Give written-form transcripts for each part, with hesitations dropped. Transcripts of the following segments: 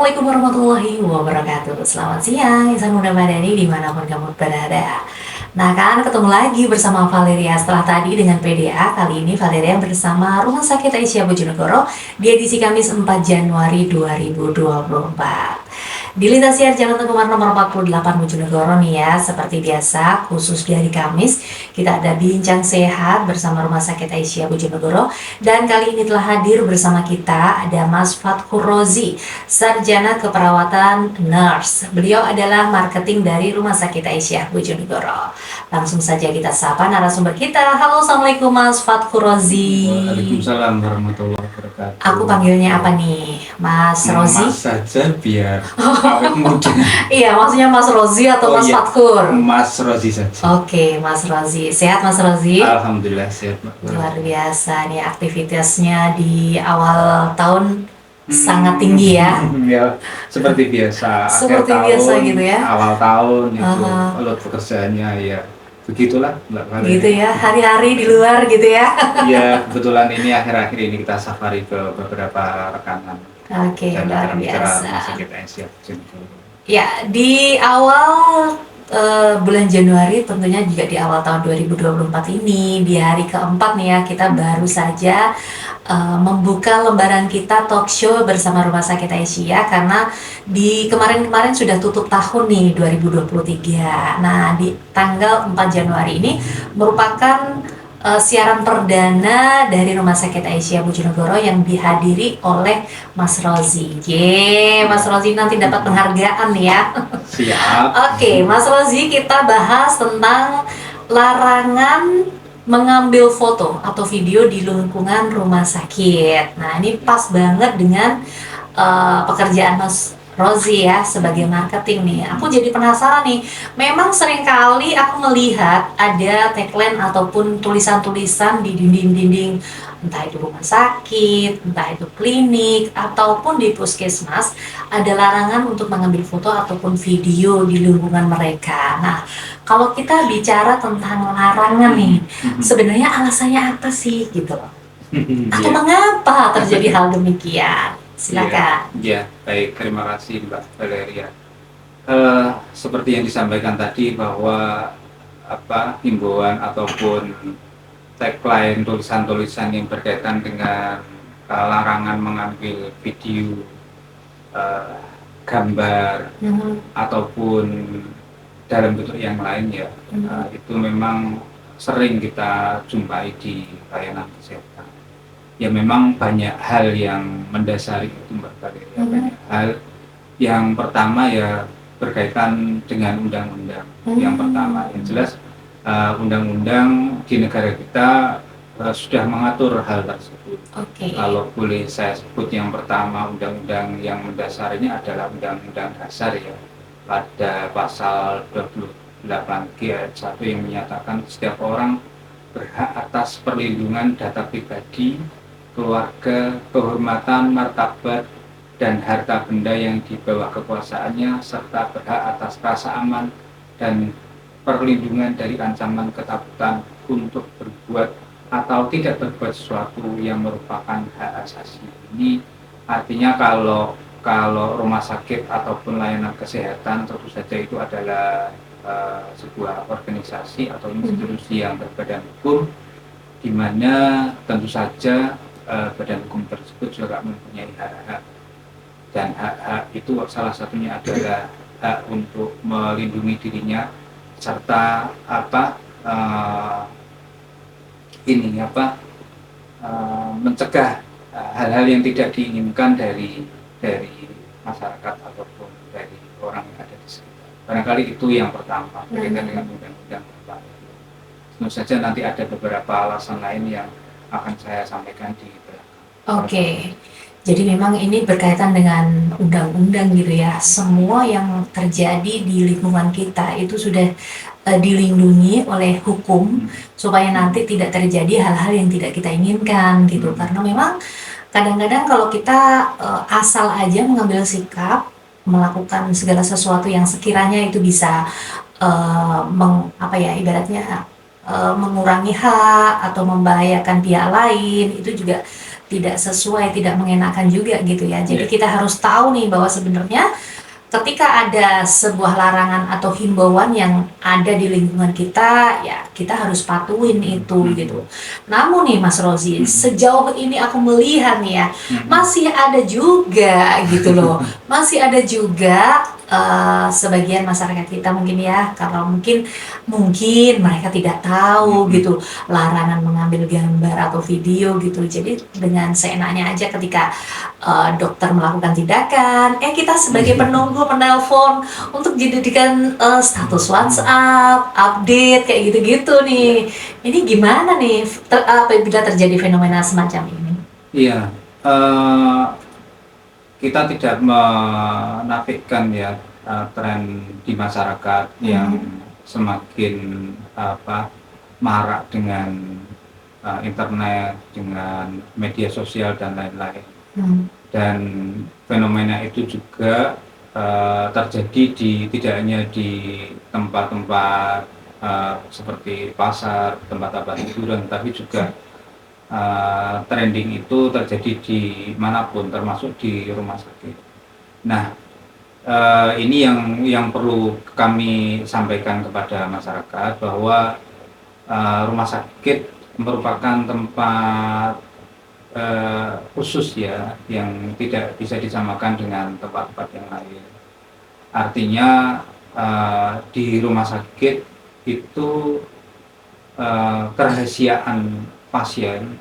Assalamualaikum warahmatullahi wabarakatuh. Selamat siang, Insan Muda Madani dimanapun kamu berada. Nah kan, ketemu lagi bersama Valeria setelah tadi dengan PDA. Kali ini Valeria bersama Rumah Sakit Aisyah Bojonegoro di edisi Kamis 4 Januari 2024. Di lintas siar Jalan Teguh Umar nomor 48 Bojonegoro nih ya, seperti biasa khusus di hari Kamis kita ada bincang sehat bersama Rumah Sakit Aisyah Bojonegoro, dan kali ini telah hadir bersama kita ada Mas Fatkur Rozi, Sarjana Keperawatan Nurse. Beliau adalah marketing dari Rumah Sakit Aisyah Bojonegoro. Langsung saja kita sapa narasumber kita. Halo, Assalamualaikum Mas Fatkur Rozi. Waalaikumsalam warahmatullahi wabarakatuh. Aku panggilnya apa nih, Mas Rozi? Mas saja biar awet muda. Iya, maksudnya Mas Rozi atau Mas Fatkur? Mas Rozi saja. Oke, Mas Rozi. Sehat Mas Rozi? Alhamdulillah sehat, Mbak. Luar biasa nih aktivitasnya di awal tahun sangat tinggi ya. Ya, seperti biasa. Seperti akhir biasa tahun, gitu ya. Awal tahun itu Aha. load pekerjaannya ya begitulah, Mbak Valeria. Gitu ya, hari-hari di luar gitu ya. Ya, kebetulan ini akhir-akhir ini kita safari ke beberapa rekanan. Oke, Dan luar bicara biasa. Rumah Sakit Aisyah Bojonegoro. Ya, di awal bulan Januari, tentunya juga di awal tahun 2024 ini, di hari keempat nih ya, kita baru saja membuka lembaran kita talk show bersama Rumah Sakit Aisyah, karena di kemarin-kemarin sudah tutup tahun nih 2023. Nah, di tanggal 4 Januari ini merupakan siaran perdana dari Rumah Sakit Aisyah Bojonegoro yang dihadiri oleh Mas Rozi. Mas Rozi nanti dapat penghargaan nih ya. Siap. Oke, Mas Rozi, kita bahas tentang larangan mengambil foto atau video di lingkungan rumah sakit. Nah, ini pas banget dengan pekerjaan Mas Rozi ya sebagai marketing nih. Aku jadi penasaran nih. Memang seringkali aku melihat ada tagline ataupun tulisan-tulisan di dinding-dinding, entah itu rumah sakit, entah itu klinik, ataupun di puskesmas, ada larangan untuk mengambil foto ataupun video di lingkungan mereka. Nah, kalau kita bicara tentang larangan nih, sebenarnya alasannya apa sih gitu loh? Atau Ya. mengapa terjadi hal demikian? Silakan. Ya, baik, terima kasih Mbak Valeria. Seperti yang disampaikan tadi bahwa himbauan ataupun tagline tulisan-tulisan yang berkaitan dengan larangan mengambil video, gambar ataupun dalam bentuk yang lain ya, itu memang sering kita jumpai di layanan kesehatan. Ya memang banyak hal yang mendasari itu Mbak Valeria. Banyak hal. Yang pertama ya berkaitan dengan undang-undang. Yang pertama yang jelas undang-undang di negara kita sudah mengatur hal tersebut. Oke. Kalau boleh saya sebut, yang pertama undang-undang yang mendasarinya adalah Undang-Undang Dasar ya. Pada pasal 28G ayat 1 yang menyatakan setiap orang berhak atas perlindungan data pribadi, keluarga, kehormatan, martabat, dan harta benda yang di bawah kekuasaannya, serta berhak atas rasa aman dan perlindungan dari ancaman ketakutan untuk berbuat atau tidak berbuat sesuatu yang merupakan hak asasi. Ini artinya kalau rumah sakit ataupun layanan kesehatan tentu saja itu adalah sebuah organisasi atau institusi yang berbadan hukum, di mana tentu saja badan hukum tersebut juga mempunyai hak-hak, dan hak-hak itu salah satunya adalah hak untuk melindungi dirinya serta mencegah hal-hal yang tidak diinginkan dari masyarakat ataupun dari orang yang ada di sekitar. Barangkali itu yang pertama berkaitan dengan undang-undang. Tentu saja nanti ada beberapa alasan lain yang akan saya sampaikan di belakang. Oke. Jadi memang ini berkaitan dengan undang-undang gitu ya. Semua yang terjadi di lingkungan kita itu sudah dilindungi oleh hukum supaya nanti tidak terjadi hal-hal yang tidak kita inginkan gitu. Karena memang kadang-kadang kalau kita asal aja mengambil sikap melakukan segala sesuatu yang sekiranya itu bisa ibaratnya mengurangi hak atau membahayakan pihak lain, itu juga tidak sesuai, tidak mengenakan juga gitu ya. Jadi Iya. kita harus tahu nih bahwa sebenarnya ketika ada sebuah larangan atau himbauan yang ada di lingkungan kita, ya kita harus patuhin itu gitu. Namun nih Mas Rozi, sejauh ini aku melihat nih ya, masih ada juga gitu loh, masih ada juga sebagian masyarakat kita mungkin ya, karena mungkin mereka tidak tahu gitu larangan mengambil gambar atau video gitu. Jadi dengan seenaknya aja ketika dokter melakukan tindakan, kita sebagai penunggu menelpon untuk dijadikan status WhatsApp, update kayak gitu-gitu nih. Ini gimana nih apabila terjadi fenomena semacam ini? Iya, eh, kita tidak menafikan ya tren di masyarakat yang semakin marak dengan internet, dengan media sosial dan lain-lain. Dan fenomena itu juga terjadi tidak hanya di tempat-tempat seperti pasar, tempat-tempat hiburan, tapi juga trending itu terjadi di manapun, termasuk di rumah sakit. Nah, ini yang perlu kami sampaikan kepada masyarakat bahwa rumah sakit merupakan tempat khusus ya, yang tidak bisa disamakan dengan tempat-tempat yang lain. Artinya di rumah sakit itu kerahasiaan pasien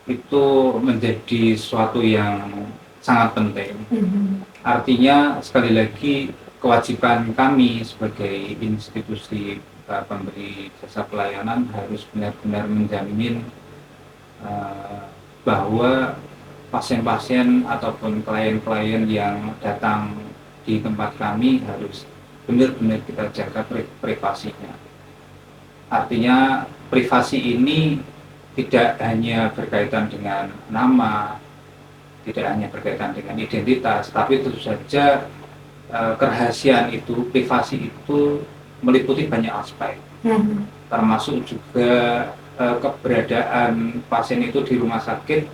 itu menjadi sesuatu yang sangat penting. Artinya sekali lagi kewajiban kami sebagai institusi pemberi jasa pelayanan harus benar-benar menjamin bahwa pasien-pasien ataupun klien-klien yang datang di tempat kami harus benar-benar kita jaga privasinya. Artinya privasi ini tidak hanya berkaitan dengan nama, tidak hanya berkaitan dengan identitas, tapi tentu saja kerahasiaan itu, privasi itu meliputi banyak aspek, termasuk juga keberadaan pasien itu di rumah sakit.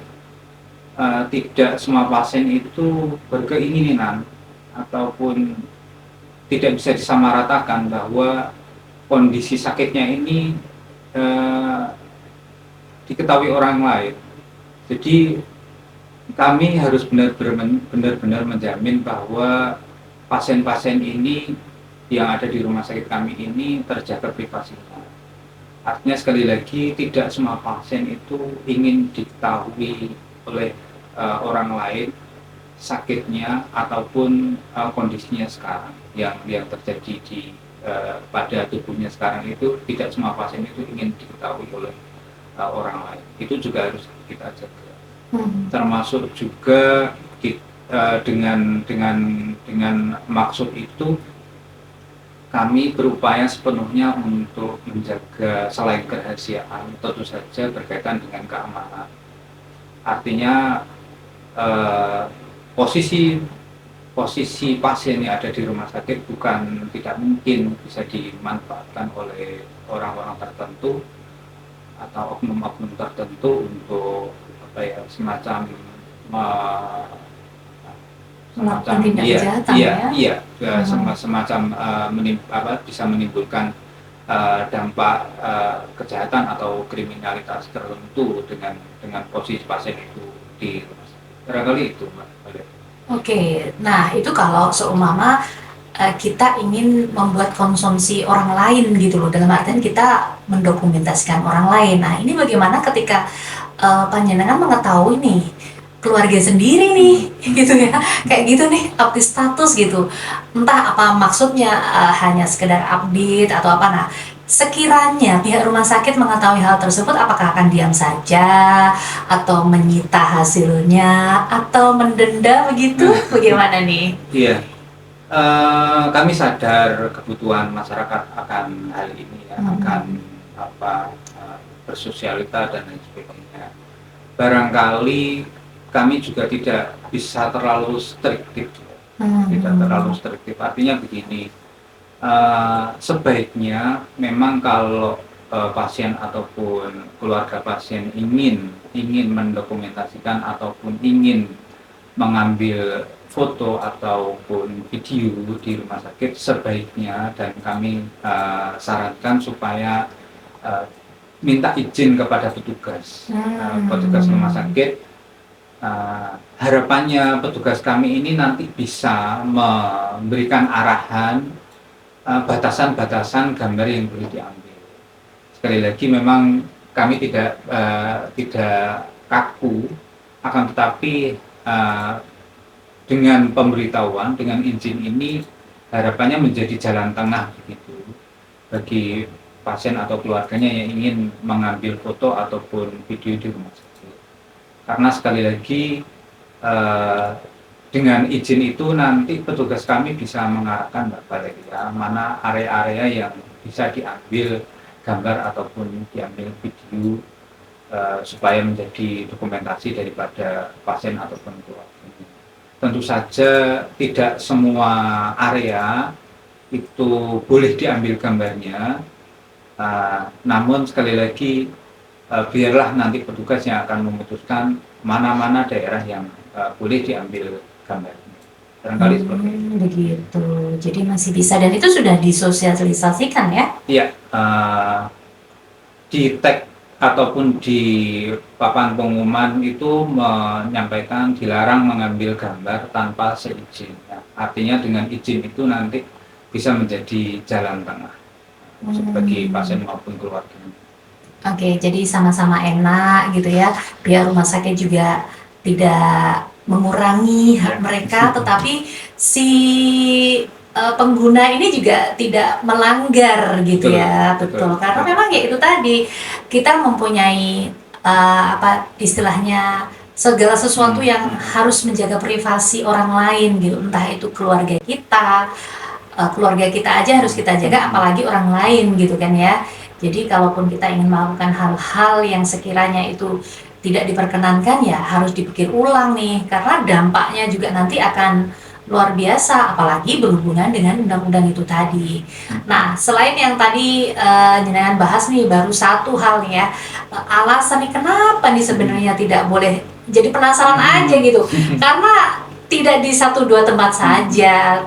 Tidak semua pasien itu berkeinginan ataupun tidak bisa disamaratakan bahwa kondisi sakitnya ini diketahui orang lain. Jadi kami harus benar-benar menjamin bahwa pasien-pasien ini yang ada di rumah sakit kami ini terjaga privasinya. Artinya sekali lagi tidak semua pasien itu ingin diketahui oleh orang lain sakitnya ataupun kondisinya sekarang yang terjadi pada tubuhnya sekarang. Itu tidak semua pasien itu ingin diketahui oleh orang lain. Itu juga harus kita jaga. Termasuk juga dengan maksud itu kami berupaya sepenuhnya untuk menjaga selain kerahasiaan, tentu saja berkaitan dengan keamanan. Artinya posisi pasien yang ada di rumah sakit bukan tidak mungkin bisa dimanfaatkan oleh orang-orang tertentu atau oknum-oknum tertentu untuk semacam bisa menimbulkan dampak kejahatan atau kriminalitas tertentu dengan posisi pasien itu di rumah sakit. Barangkali itu, Mbak. Oke, nah itu kalau seumpama kita ingin membuat konsumsi orang lain gitu loh, dalam artian kita mendokumentasikan orang lain. Nah ini bagaimana ketika panjenengan mengetahui nih keluarga sendiri nih gitu ya, kayak gitu nih update status gitu, entah apa maksudnya, hanya sekedar update atau apa. Nah sekiranya pihak rumah sakit mengetahui hal tersebut, apakah akan diam saja atau menyita hasilnya atau mendenda begitu? Bagaimana nih? Iya, kami sadar kebutuhan masyarakat akan hal ini ya, akan bersosialita dan lain sebagainya. Barangkali kami juga tidak bisa terlalu striktif, artinya begini, sebaiknya memang kalau pasien ataupun keluarga pasien ingin mendokumentasikan ataupun ingin mengambil foto ataupun video di rumah sakit, sebaiknya dan kami sarankan supaya minta izin kepada petugas petugas rumah sakit. Harapannya petugas kami ini nanti bisa memberikan arahan batasan-batasan gambar yang boleh diambil. Sekali lagi memang kami tidak kaku, akan tetapi dengan pemberitahuan, dengan izin ini harapannya menjadi jalan tengah begitu bagi pasien atau keluarganya yang ingin mengambil foto ataupun video di rumah sakit. Karena sekali lagi dengan izin itu nanti petugas kami bisa mengarahkan Mbak Valeria mana area-area yang bisa diambil gambar ataupun diambil video supaya menjadi dokumentasi daripada pasien ataupun keluarga. Tentu saja tidak semua area itu boleh diambil gambarnya, namun sekali lagi biarlah nanti petugas yang akan memutuskan mana-mana daerah yang boleh diambil gambarnya. Barangkali seperti itu. Begitu, jadi masih bisa, dan itu sudah disosialisasikan ya? Iya, di tag ataupun di papan pengumuman itu menyampaikan dilarang mengambil gambar tanpa seizin. Artinya dengan izin itu nanti bisa menjadi jalan tengah bagi pasien maupun keluarga. Oke, jadi sama-sama enak gitu ya, biar rumah sakit juga tidak mengurangi hak mereka, tetapi si pengguna ini juga tidak melanggar gitu ya. Betul. Karena memang ya itu tadi, kita mempunyai apa istilahnya, segala sesuatu yang harus menjaga privasi orang lain gitu, entah itu keluarga kita aja harus kita jaga, apalagi orang lain gitu kan ya. Jadi kalaupun kita ingin melakukan hal-hal yang sekiranya itu tidak diperkenankan, ya harus dipikir ulang nih, karena dampaknya juga nanti akan luar biasa, apalagi berhubungan dengan undang-undang itu tadi. Nah, selain yang tadi jenengan bahas nih, baru satu hal nih ya, alasan nih kenapa nih sebenarnya tidak boleh, jadi penasaran aja gitu, karena tidak di 1-2 tempat saja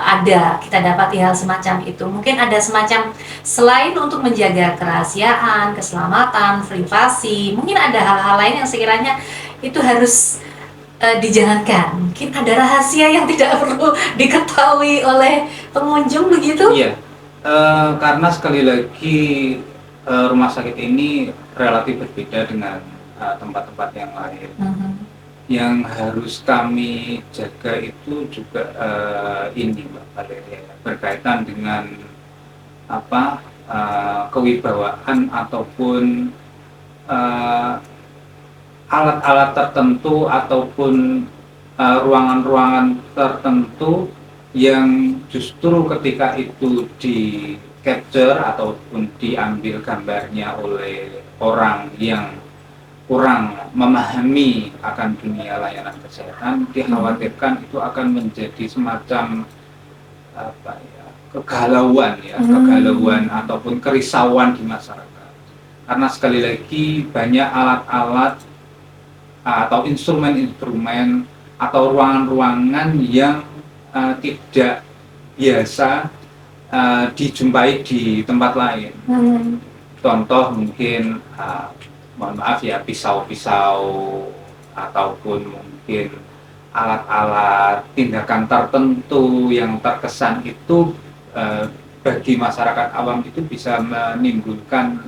ada kita dapati hal semacam itu. Mungkin ada semacam, selain untuk menjaga kerahasiaan, keselamatan, privasi, mungkin ada hal-hal lain yang sekiranya itu harus dijalankan. Mungkin ada rahasia yang tidak perlu diketahui oleh pengunjung begitu? Iya, karena sekali lagi rumah sakit ini relatif berbeda dengan tempat-tempat yang lain. Yang harus kami jaga itu juga ini Mbak Valeria, berkaitan dengan apa kewibawaan ataupun alat-alat tertentu ataupun ruangan-ruangan tertentu yang justru ketika itu di capture ataupun diambil gambarnya oleh orang yang kurang memahami akan dunia layanan kesehatan, dikhawatirkan itu akan menjadi semacam apa ya, kegalauan ataupun kerisauan di masyarakat. Karena sekali lagi banyak alat-alat atau instrumen-instrumen atau ruangan-ruangan yang tidak biasa dijumpai di tempat lain. Contoh mungkin mohon maaf ya, pisau-pisau ataupun mungkin alat-alat tindakan tertentu yang terkesan itu bagi masyarakat awam itu bisa menimbulkan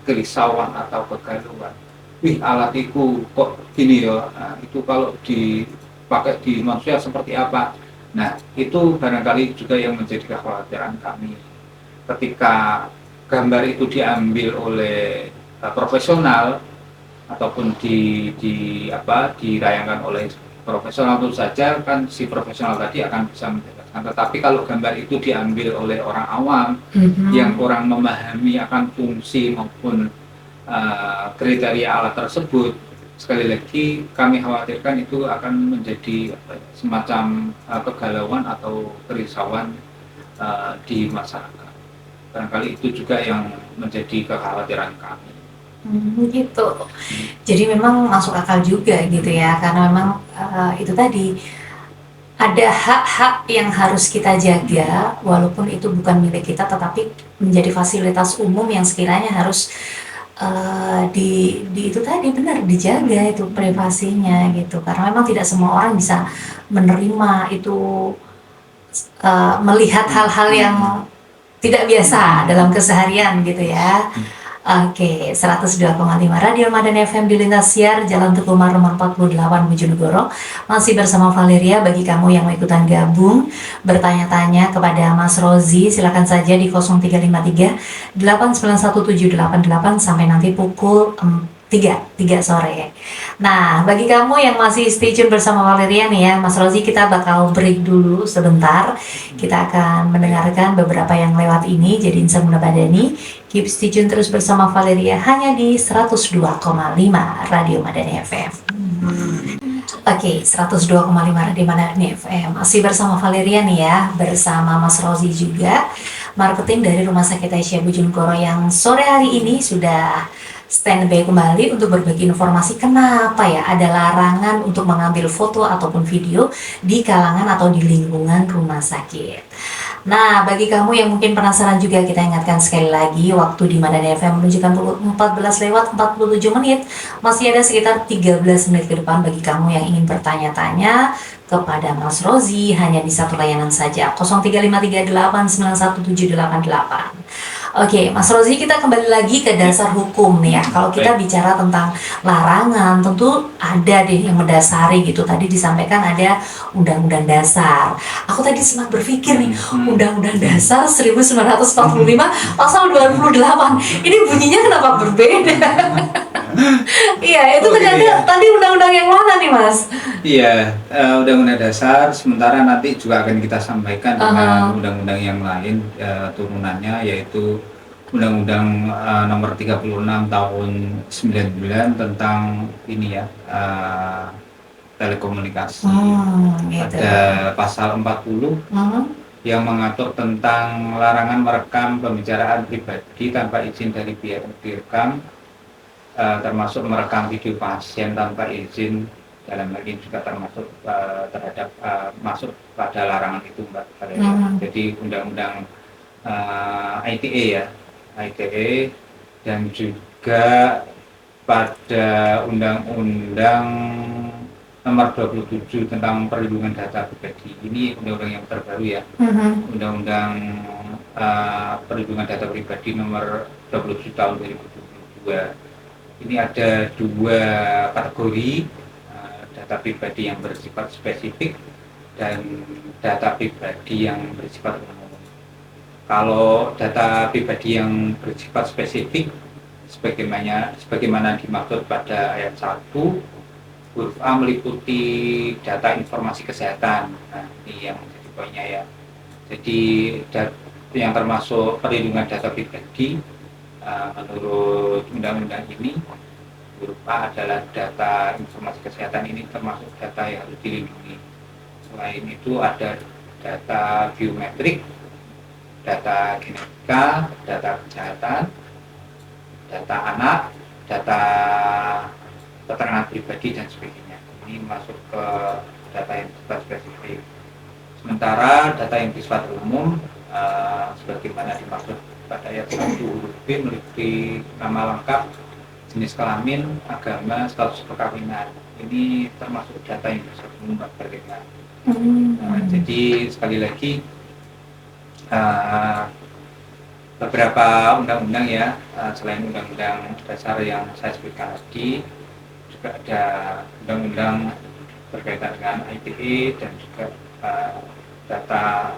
kerisauan atau kegalauan. Wih, alat itu kok gini ya, itu kalau dipakai di manusia seperti apa. Nah, itu barangkali juga yang menjadi kekhawatiran kami ketika gambar itu diambil oleh profesional ataupun dirayangkan oleh profesional, tentu saja kan si profesional tadi akan bisa menjelaskan. Tetapi kalau gambar itu diambil oleh orang awam yang kurang memahami akan fungsi maupun kriteria alat tersebut, sekali lagi kami khawatirkan itu akan menjadi semacam kegalauan atau kerisauan di masyarakat. Barangkali itu juga yang menjadi kekhawatiran kami. Gitu. Jadi memang masuk akal juga gitu ya, karena memang itu tadi ada hak-hak yang harus kita jaga, walaupun itu bukan milik kita, tetapi menjadi fasilitas umum yang sekiranya harus di itu tadi benar dijaga itu privasinya gitu, karena memang tidak semua orang bisa menerima itu, melihat hal-hal yang tidak biasa dalam keseharian gitu ya. Oke, 102,5 Radio Madan FM di lintas siar Jalan Tukumar nomor 48 Bojonegoro. Masih bersama Valeria. Bagi kamu yang mau ikutan gabung bertanya-tanya kepada Mas Rozi, silakan saja di 0353 8917788 sampai nanti pukul 3 sore. Nah, bagi kamu yang masih stay tune bersama Valeria nih ya, Mas Rozi, kita bakal break dulu sebentar. Kita akan mendengarkan beberapa yang lewat ini, jadi Insan Muda Badani. Keep stay tune terus bersama Valeria hanya di 102,5 Radio Madani FM. Oke, 102,5 Radio Madani FM. Masih bersama Valeria nih ya, bersama Mas Rozi juga, marketing dari Rumah Sakit Aisyah Bojonegoro yang sore hari ini sudah standby kembali untuk berbagi informasi kenapa ya ada larangan untuk mengambil foto ataupun video di kalangan atau di lingkungan rumah sakit. Nah, bagi kamu yang mungkin penasaran juga, kita ingatkan sekali lagi, waktu di Madani FM menunjukkan pukul 14:47. Masih ada sekitar 13 menit ke depan bagi kamu yang ingin bertanya-tanya kepada Mas Rozi, hanya di satu layanan saja, 0353891788. Oke, Mas Rozi, kita kembali lagi ke dasar hukum nih ya. Kalau kita bicara tentang larangan, tentu ada deh yang mendasari gitu. Tadi disampaikan ada Undang-Undang Dasar. Aku tadi sempat berpikir nih, Undang-Undang Dasar 1945 pasal 28. Ini bunyinya kenapa berbeda? Iya, itu ternyata tadi undang-undang yang mana nih, Mas? Iya, Undang-Undang Dasar, sementara nanti juga akan kita sampaikan dengan undang-undang yang lain turunannya, yaitu Undang-Undang nomor 36 tahun 99 tentang ini ya, telekomunikasi. Gitu. Ada pasal 40 yang mengatur tentang larangan merekam pembicaraan pribadi tanpa izin dari pihak yang direkam, termasuk merekam video pasien tanpa izin. Dalam hal ini juga termasuk terhadap masuk pada larangan itu, Mbak. Jadi undang-undang ITE ya, ITE, dan juga pada undang-undang nomor 27 tentang perlindungan data pribadi. Ini undang-undang yang terbaru ya, undang-undang perlindungan data pribadi nomor 27 tahun 2022. Ini ada dua kategori, data pribadi yang bersifat spesifik dan data pribadi yang bersifat umum. Kalau data pribadi yang bersifat spesifik sebagaimana dimaksud pada ayat 1 huruf A meliputi data informasi kesehatan. Nah, ini yang menjadi poinnya ya. Jadi yang termasuk perlindungan data pribadi menurut undang-undang ini, huruf A adalah data informasi kesehatan. Ini termasuk data yang harus dilindungi. Selain itu ada data biometrik, data genetika, data kesehatan, data anak, data keterangan pribadi dan sebagainya. Ini masuk ke data yang bersifat spesifik. Sementara data yang bersifat umum, sebagaimana dimaksud pada ayat 1 huruf B, meliputi nama lengkap, jenis kelamin, agama, status perkawinan. Ini termasuk data yang bersifat umum berkaitan. Jadi sekali lagi beberapa undang-undang ya, selain undang-undang dasar yang saya sebutkan tadi, juga ada undang-undang berkaitan dengan ITE dan juga data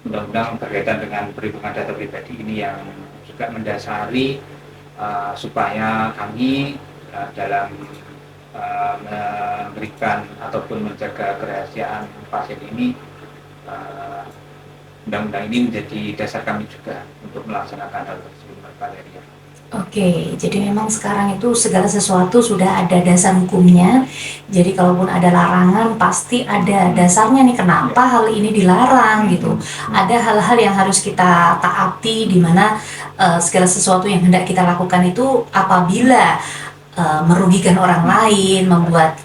undang-undang berkaitan dengan perlindungan data pribadi. Ini yang juga mendasari supaya kami dalam memberikan ataupun menjaga kerahasiaan pasien ini, undang-undang ini menjadi dasar kami juga untuk melaksanakan hal tersebut, Valeria. Oke, jadi memang sekarang itu segala sesuatu sudah ada dasar hukumnya. Jadi kalaupun ada larangan pasti ada dasarnya nih Ya. kenapa hal ini dilarang gitu. Ada hal-hal yang harus kita taati di mana segala sesuatu yang hendak kita lakukan itu apabila merugikan orang lain, membuat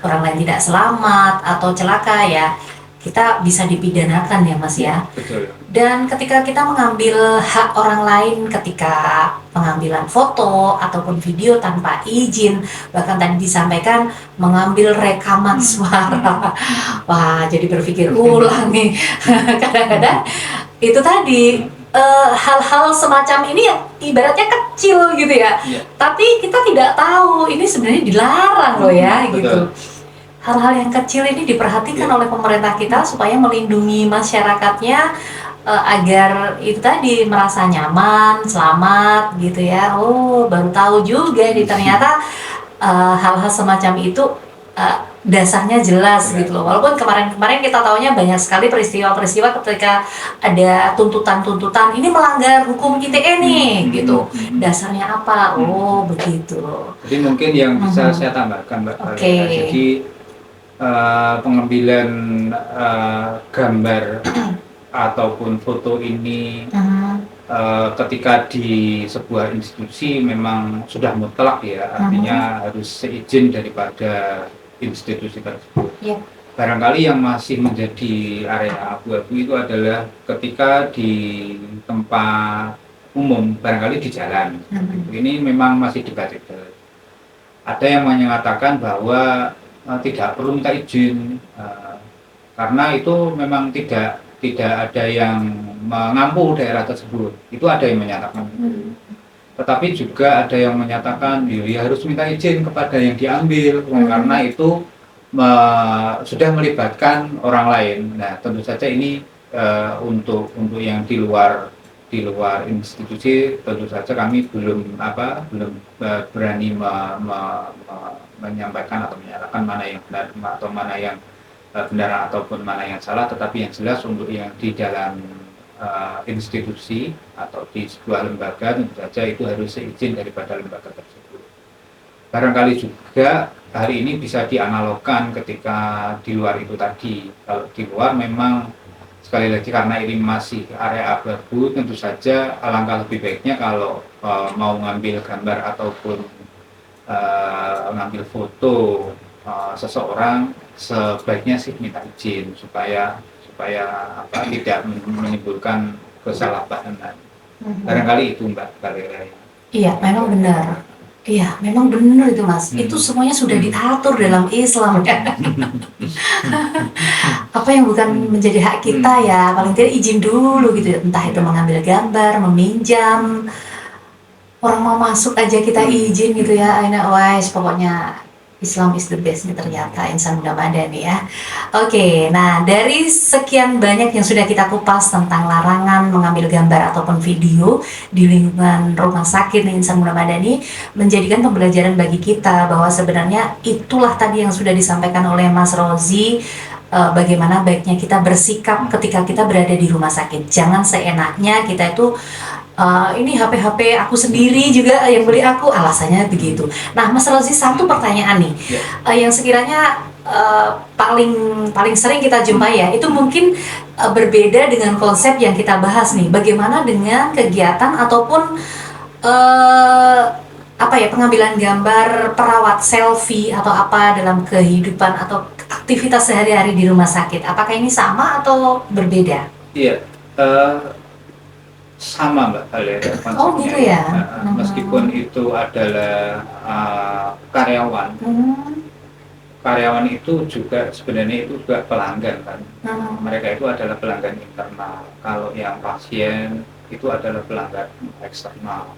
orang lain tidak selamat atau celaka ya, kita bisa dipidanakan ya Mas Ya, ya. betul. Dan ketika kita mengambil hak orang lain, ketika pengambilan foto ataupun video tanpa izin, bahkan tadi disampaikan mengambil rekaman suara. Wah, jadi berpikir ulang nih. Kadang-kadang itu tadi hal-hal semacam ini yang ibaratnya kecil gitu ya. Iya, Tapi kita tidak tahu ini sebenarnya dilarang loh ya gitu. betul. Hal-hal yang kecil ini diperhatikan Iya. oleh pemerintah kita supaya melindungi masyarakatnya agar itu tadi merasa nyaman, selamat gitu ya. Oh, baru tahu juga nih ternyata hal-hal semacam itu uh, dasarnya jelas Jelas. gitu loh. Walaupun kemarin-kemarin kita taunya banyak sekali peristiwa-peristiwa ketika ada tuntutan-tuntutan ini melanggar hukum ITE nih gitu. Dasarnya apa? Oh, begitu. Jadi mungkin yang bisa Mhm. saya tambahkan Mbak Oke. Valeria, jadi pengambilan gambar ataupun foto ini Mhm. ketika di sebuah institusi memang sudah mutlak ya, Mhm. artinya harus seizin daripada institusi tersebut. Iya. Barangkali yang masih menjadi area abu-abu itu adalah ketika di tempat umum, barangkali di jalan. Mhm. Ini memang masih debatable. Ada yang menyatakan bahwa tidak perlu minta izin karena itu memang tidak ada yang mengampu daerah tersebut. Itu ada yang menyatakan itu. Tetapi juga ada yang menyatakan ya harus minta izin kepada yang diambil karena itu sudah melibatkan orang lain. Nah, tentu saja ini untuk yang di luar institusi tentu saja kami belum berani menyampaikan atau menyatakan mana yang benar atau mana yang benar ataupun mana yang salah, tetapi yang jelas untuk yang di dalam institusi atau di sebuah lembaga tentu saja itu harus seizin daripada lembaga tersebut. Barangkali juga hari ini bisa dianalogkan ketika di luar itu tadi. Kalau di luar memang sekali lagi karena ini masih area abu-abu, tentu saja alangkah lebih baiknya kalau mau ngambil gambar ataupun ngambil foto seseorang sebaiknya sih minta izin supaya tidak menimbulkan kesalahpahaman. Barangkali itu Mbak Valeria. Iya, memang benar. Iya, memang benar itu Mas. Itu semuanya sudah diatur dalam Islam ya. Apa yang bukan menjadi hak kita ya, paling tidak izin dulu gitu. Entah itu mengambil gambar, meminjam, orang mau masuk aja kita izin gitu ya. Aina wise, pokoknya Islam is the best nih ternyata insan muda madani ya. Oke, nah dari sekian banyak yang sudah kita kupas tentang larangan mengambil gambar ataupun video di lingkungan rumah sakit nih insan muda madani, menjadikan pembelajaran bagi kita bahwa sebenarnya itulah tadi yang sudah disampaikan oleh Mas Rozi, bagaimana baiknya kita bersikap ketika kita berada di rumah sakit. Jangan seenaknya kita itu ini HP aku sendiri juga yang beli aku, alasannya begitu. Nah, Mas Rozi, satu pertanyaan nih, Ya. yang sekiranya paling paling sering kita jumpai ya, itu mungkin berbeda dengan konsep yang kita bahas nih. Bagaimana dengan kegiatan ataupun apa ya, pengambilan gambar, perawat selfie atau apa dalam kehidupan atau aktivitas sehari-hari di rumah sakit? Apakah ini sama atau berbeda? Iya, sama Mbak Valeria Oh konsepnya gitu ya. ya. Meskipun itu adalah karyawan, karyawan itu juga sebenarnya itu juga pelanggan kan. Mereka itu adalah pelanggan internal. Kalau yang pasien itu adalah pelanggan eksternal.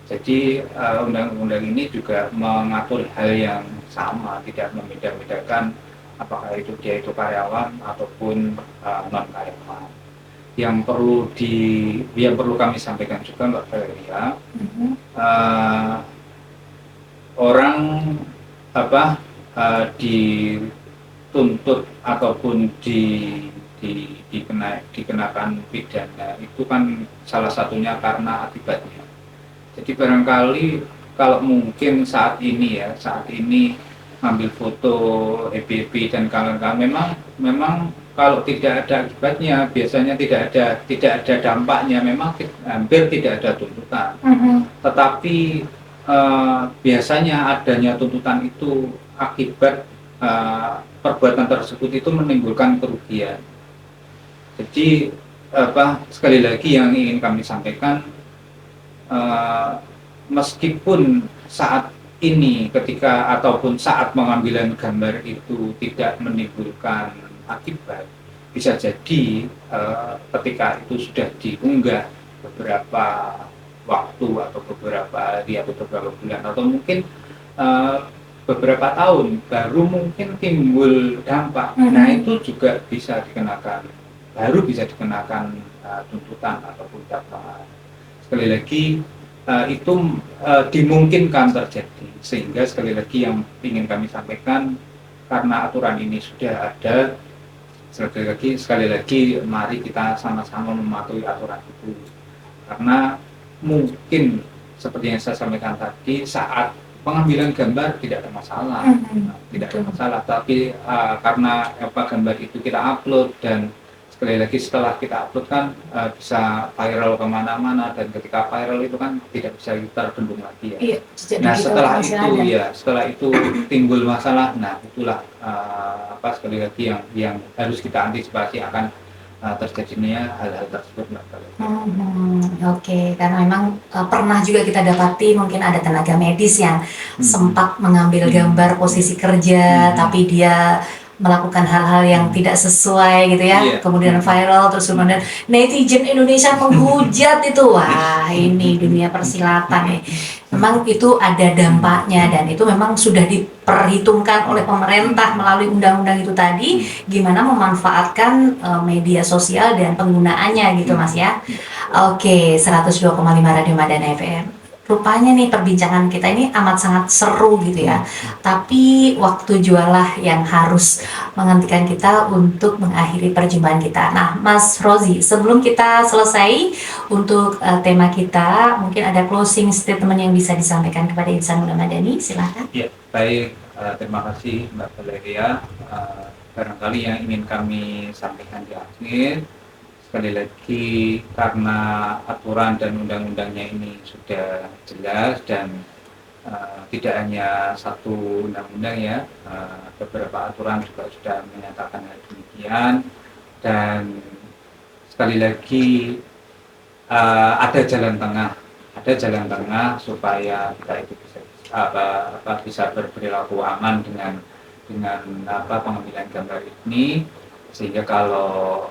Jadi undang-undang ini juga mengatur hal yang sama, tidak membeda-bedakan apakah itu dia itu karyawan ataupun non karyawan. Yang perlu kami sampaikan juga Mbak Valeria, orang dituntut ataupun dikenakan pidana itu kan salah satunya karena akibatnya. Jadi barangkali kalau mungkin saat ini ngambil foto EBB dan kawan-kawan, memang kalau tidak ada akibatnya, biasanya tidak ada dampaknya, memang hampir tidak ada tuntutan. Tetapi biasanya adanya tuntutan itu akibat perbuatan tersebut itu menimbulkan kerugian. Jadi sekali lagi yang ingin kami sampaikan, meskipun saat ini ataupun saat pengambilan gambar itu tidak menimbulkan akibat, bisa jadi ketika itu sudah diunggah beberapa waktu atau beberapa hari atau beberapa bulan atau mungkin beberapa tahun baru mungkin timbul dampak. Nah, itu juga bisa dikenakan tuntutan ataupun dakwaan. Sekali lagi itu dimungkinkan terjadi, sehingga sekali lagi yang ingin kami sampaikan, karena aturan ini sudah ada, sekali lagi mari kita sama-sama mematuhi aturan itu, karena mungkin seperti yang saya sampaikan tadi, saat pengambilan gambar tidak ada masalah, tapi karena gambar itu kita upload, dan sekali lagi setelah kita upload kan bisa viral kemana-mana, dan ketika viral itu kan tidak bisa terbendung lagi ya. Iya, nah setelah itu timbul masalah, nah itulah sekali lagi yang harus kita antisipasi akan terjadinya hal-hal tersebut. Oke, karena memang pernah juga kita dapati mungkin ada tenaga medis yang sempat mengambil gambar posisi kerja, tapi dia melakukan hal-hal yang tidak sesuai gitu ya, kemudian viral, terus kemudian netizen Indonesia menghujat itu. Wah, ini dunia persilatan nih. Memang itu ada dampaknya, dan itu memang sudah diperhitungkan oleh pemerintah melalui undang-undang itu tadi, gimana memanfaatkan media sosial dan penggunaannya gitu Mas ya. Oke, 102,5 Radio Madana FM. Rupanya nih perbincangan kita ini amat sangat seru gitu ya. Tapi waktu jualah yang harus menghentikan kita untuk mengakhiri perjumpaan kita. Nah, Mas Rozi, sebelum kita selesai untuk tema kita, mungkin ada closing statement yang bisa disampaikan kepada Insan Muda Madani, silakan. Ya, baik. Terima kasih Mbak Valeria. Barangkali yang ingin kami sampaikan di akhir, sekali lagi karena aturan dan undang-undangnya ini sudah jelas, dan tidak hanya satu undang-undang ya, beberapa aturan juga sudah menyatakan hal demikian, dan sekali lagi ada jalan tengah supaya kita itu bisa berperilaku aman dengan pengambilan gambar ini, sehingga kalau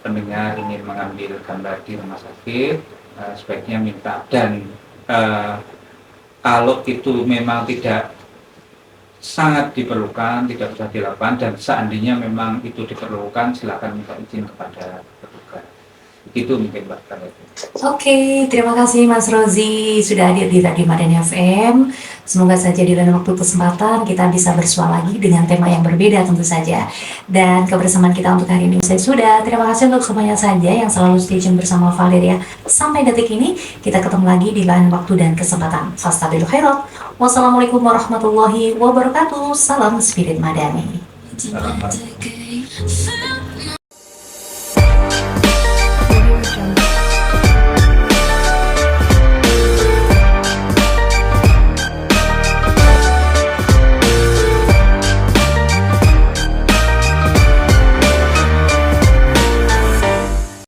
pendengar ingin mengambil gambar di rumah sakit, sebaiknya minta, dan kalau itu memang tidak sangat diperlukan, tidak usah dilakukan, dan seandainya memang itu diperlukan, silakan minta izin kepada petugas. Begitu mungkin Mbak Karen. Oke, terima kasih Mas Rozi sudah hadir di Radio Madani FM. Semoga saja di lain waktu kesempatan kita bisa bersua lagi dengan tema yang berbeda tentu saja. Dan kebersamaan kita untuk hari ini usai sudah. Terima kasih untuk semuanya saja yang selalu stay tune bersama Valeria. Sampai detik ini kita ketemu lagi di lain waktu dan kesempatan. Fastabilu khairat. Wassalamualaikum warahmatullahi wabarakatuh. Salam Spirit Madani. Salam.